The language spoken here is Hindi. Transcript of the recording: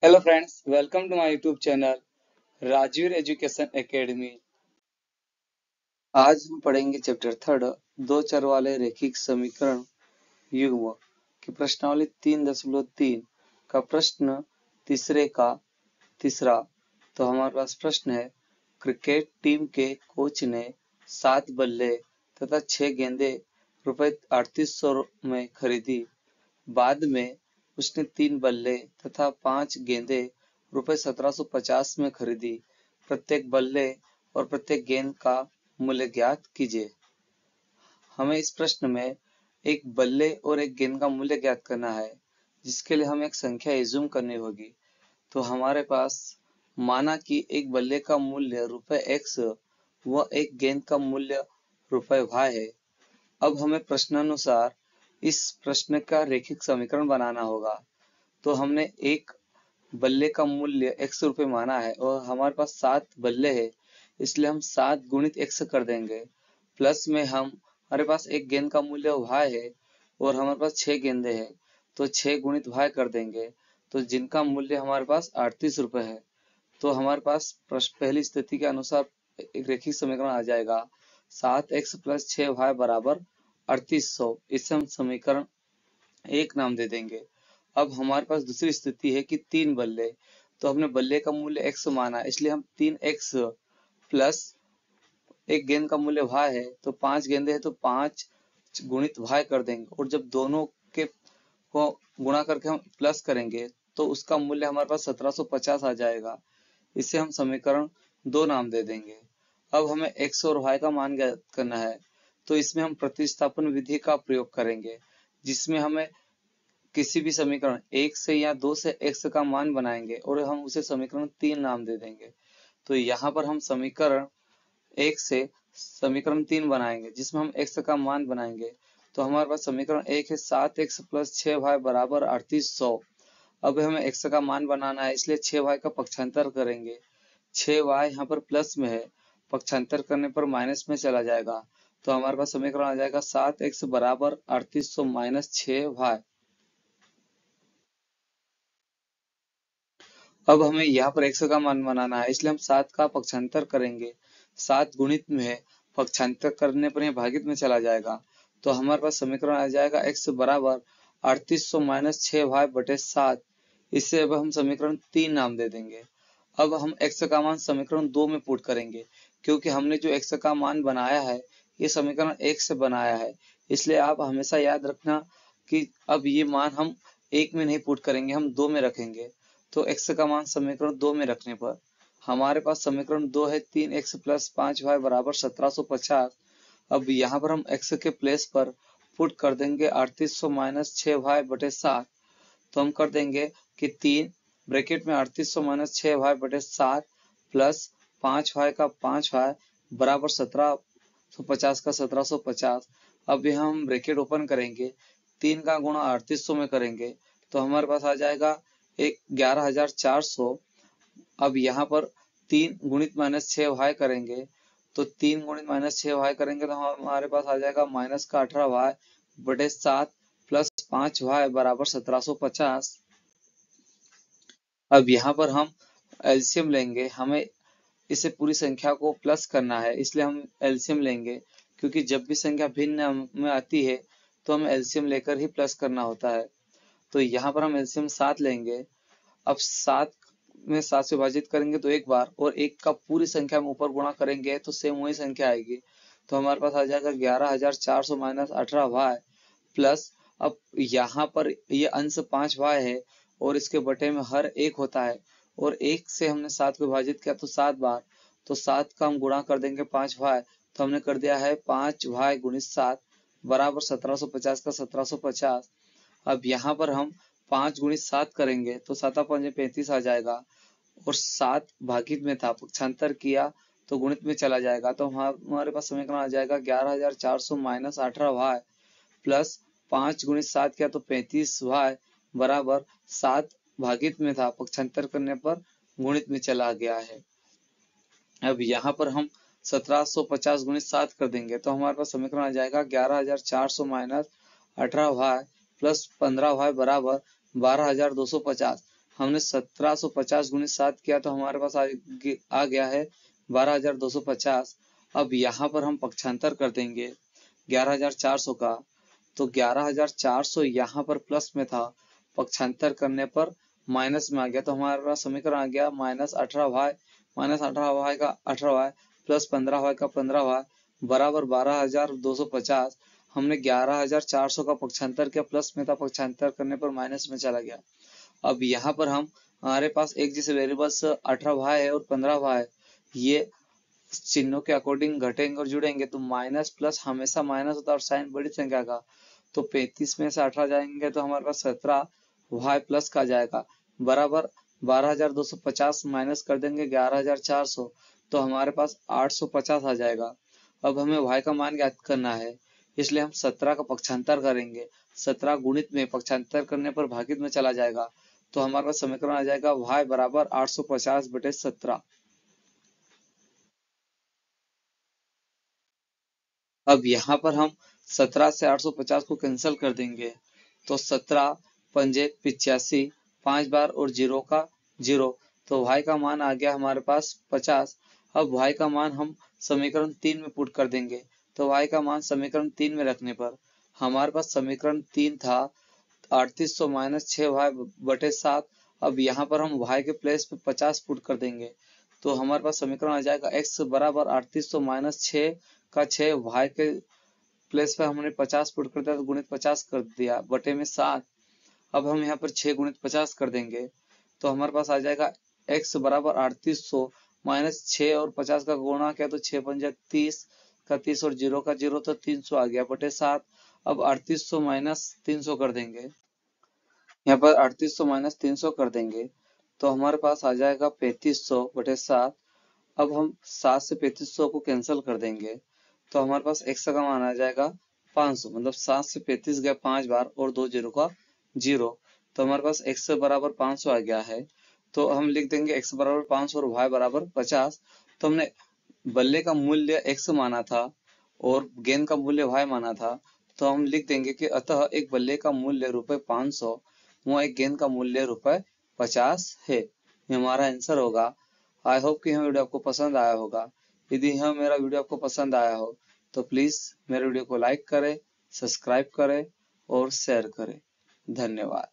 Hello friends, welcome to my YouTube channel Rajveer education academy. आज हम पढ़ेंगे चैप्टर थर्ड, दो चर वाले रैखिक समीकरण युग्म की प्रश्नावली 3.3 का प्रश्न तीसरे का तीसरा। तो हमारे पास प्रश्न है, क्रिकेट टीम के कोच ने 7 बल्ले तथा 6 गेंदें रुपए 3800 में खरीदी। बाद में उसने 3 बल्ले तथा 5 गेंदें रुपए 1750 में खरीदी। प्रत्येक बल्ले और प्रत्येक गेंद का मूल्य ज्ञात कीजिए। हमें इस प्रश्न में एक बल्ले और एक गेंद का मूल्य ज्ञात करना है, जिसके लिए हमें एक संख्या एज्यूम करनी होगी। तो हमारे पास माना कि एक बल्ले का मूल्य रुपए x व एक गेंद का मूल्य रुपए y है। अब हमें प्रश्नानुसार इस प्रश्न का रैखिक समीकरण बनाना होगा। तो हमने एक बल्ले का मूल्य x रुपए माना है और हमारे पास 7 बल्ले हैं, इसलिए हम 7 गुणित x कर देंगे। प्लस में हमारे पास एक गेंद का मूल्य y है और हमारे पास 6 गेंदें हैं, तो 6 गुणित y कर देंगे, तो जिनका मूल्य हमारे पास 38 रुपए है। तो हमारे पास पहली स्थिति के अनुसार एक रैखिक समीकरण आ जाएगा, 7x प्लस 6y बराबर 3800। इसे हम समीकरण एक नाम दे देंगे। अब हमारे पास दूसरी स्थिति है कि 3 बल्ले, तो हमने बल्ले का मूल्य x माना, इसलिए हम 3x प्लस एक गेंद का मूल्य y है, तो 5 गेंदे हैं तो 5 गुणित y कर देंगे, और जब दोनों के को गुणा करके हम प्लस करेंगे तो उसका मूल्य हमारे पास 1750 आ जाएगा। इसे हम समीकरण 2 नाम दे देंगे। अब हमें x और y का मान ज्ञात करना है, तो इसमें हम प्रतिस्थापन विधि का प्रयोग करेंगे, जिसमें हमें किसी भी समीकरण 1 से या 2 से x का मान बनाएंगे और हम उसे समीकरण 3 नाम दे देंगे। तो यहाँ पर हम समीकरण 1 से समीकरण 3 बनाएंगे, जिसमें हम x का मान बनाएंगे। तो हमारे पास समीकरण 1 है, 7x प्लस 6y बराबर 3800। अब हमें x का मान बनाना है, इसलिए 6y का पक्षांतर करेंगे। 6y यहाँ पर प्लस में है, पक्षांतर करने पर माइनस में चला जाएगा, तो हमारे पास समीकरण आ जाएगा 7x बराबर 3800 माइनस 6y। अब हमें यहाँ पर x का मान बनाना है, इसलिए हम 7 का पक्षांतर करेंगे। 7 गुणित में है, पक्षांतर करने पर यह भागित में चला जाएगा, तो हमारे पास समीकरण आ जाएगा x बराबर 3800 माइनस 6y बटे 7। इसे अब हम समीकरण 3 नाम दे देंगे। अब हम x का मान समीकरण 2 में पुट करेंगे, क्योंकि हमने जो x का मान बनाया है ये समीकरण 1 से बनाया है, इसलिए आप हमेशा याद रखना कि अब ये मान हम 1 में नहीं पुट करेंगे, हम 2 में रखेंगे। तो x का मान समीकरण 2 में रखने पर हमारे पास समीकरण 2 है, 3x प्लस 5y बराबर 1750। अब यहाँ पर हम x के प्लेस पर पुट कर देंगे 3800 माइनस 6y बटे 7। तो हम कर देंगे कि 3 ब्रैकेट में 3800 माइनस 6y बटे 7 प्लस 5y का 5y बराबर 1750 का 1750। अब यहाँ हम ब्रैकेट ओपन करेंगे, 3 का गुणा 3800 में करेंगे, तो हमारे पास आ जाएगा 11400। अब यहाँ पर 3 गुणित माइनस 6y करेंगे, तो 3 गुणित माइनस 6y करेंगे तो हमारे पास आ जाएगा माइनस का 18y बटे 7 प्लस 5y बराबर 1750। अब यहाँ पर हम एलसीएम लेंगे, हमें इसे पूरी संख्या को प्लस करना है, इसलिए हम एलसीएम लेंगे, क्योंकि जब भी संख्या भिन्न में आती है तो हमें एलसीएम लेकर ही प्लस करना होता है। तो यहाँ पर हम एलसीएम 7 लेंगे। अब 7 में 7 से विभाजित करेंगे तो एक बार, और एक का पूरी संख्या में ऊपर गुणा करेंगे तो सेम वही संख्या आएगी, तो हमारे पास आ जाएगा 11400 माइनस 18y प्लस, अब यहाँ पर ये अंश 5y है और इसके बटे में हर एक होता है, और एक से हमने 7 को विभाजित किया तो 7 बार, तो 7 का हम गुणा कर देंगे 5y, तो हमने कर दिया है 5y गुणित 7 बराबर 1750 का 1750। अब यहाँ पर हम 5 गुणित 7 करेंगे तो 7 5 35 आ जाएगा, और 7 भागित में था, पक्षांतर किया तो गुणित में चला जाएगा, तो हमारे पास समीकरण आ जाएगा 11400 माइनस 18y प्लस 5 गुणित 7 किया तो 35y बराबर 7 भागित में था, पक्षांतर करने पर गुणित में चला गया है। अब यहाँ पर हम 1750 गुणित 7 कर देंगे, तो हमारे पास समीकरण आ जाएगा 11400 माइनस 18y प्लस 15y बराबर 12250। हमने 1750 गुणित 7 किया तो हमारे पास आ गया है 12,250। अब यहाँ पर हम पक्षांतर कर देंगे 11,400 का, तो 11,400 यहाँ पर प्लस में था, पक्षांतर करने पर माइनस में आ गया, तो हमारे पास समीकरण आ गया -18y, -18y का 18y प्लस 15y का 15y बराबर 12,250। हमने 11,400 का पक्षांतर किया, प्लस में था, पक्षांतर करने पर माइनस में चला गया। अब यहाँ पर हमारे पास एक जैसे वेरिएबल्स 18y है और 15y है, ये चिन्हों के अकॉर्डिंग घटेंगे और जुड़ेंगे, तो माइनस प्लस हमेशा माइनस होता है और साइन बड़ी संख्या का, तो 35 में से 18 जाएंगे तो हमारे पास 17y प्लस का जाएगा बराबर 12,250 माइनस कर देंगे 11,400, तो हमारे पास 850 आ जाएगा। अब हमें y का मान ज्ञात करना है, इसलिए हम 17 का पक्षांतर करेंगे। 17 गुणित में पक्षांतर करने पर भागित में चला जाएगा, तो हमारे पास समीकरण आ जाएगा y बराबर 850/17। अब यहाँ पर हम 17 से 850 को कैंसिल कर देंगे, तो 17 पंजे 85, 5 बार और 0 का 0, तो y का मान आ गया हमारे पास 50। अब y का मान हम समीकरण 3 में पुट कर देंगे, तो y का मान समीकरण 3 में रखने पर हमारे पास समीकरण 3 था 3800 माइनस 6y/7। अब यहाँ पर हम y के प्लेस पे 50 पुट कर देंगे, तो हमारे पास समीकरण आ जाएगा x बराबर 3800 माइनस 6 का 6, y के प्लेस पे हमने 50 पुट कर दिया तो गुणित 50 कर दिया बटे में 7। अब हम यहाँ पर 6 गुणित 50 कर देंगे, तो हमारे पास आ जाएगा x बराबर 3800 माइनस 6 और 50 का गुणा किया तो 6 पंजा 30 का 30 और 0 का 0, तो 300 आ गया बटे 7। अब 3800 माइनस 300 कर देंगे, यहाँ पर 3800 माइनस 300 कर देंगे, तो हमारे पास आ जाएगा 3500/7। अब हम 7 से 3500 को कैंसिल कर देंगे, तो हमारे पास x का मान आ जाएगा 500, मतलब 7 से 35 गया 5 बार और 2 0 का 0, तो हमारे पास x बराबर 500 आ गया है। तो हम लिख देंगे x बराबर 500 और y बराबर 50। तो हमने बल्ले का मूल्य x माना था और गेंद का मूल्य y माना था, तो हम लिख देंगे कि अतः एक बल्ले का मूल्य ₹500 व एक गेंद का मूल्य ₹50 है। ये हमारा आंसर होगा। आई होप कि यह वीडियो आपको पसंद आया होगा। यदि यह मेरा वीडियो आपको पसंद आया हो तो प्लीज मेरे वीडियो को लाइक करें, सब्सक्राइब करें और शेयर करें। धन्यवाद।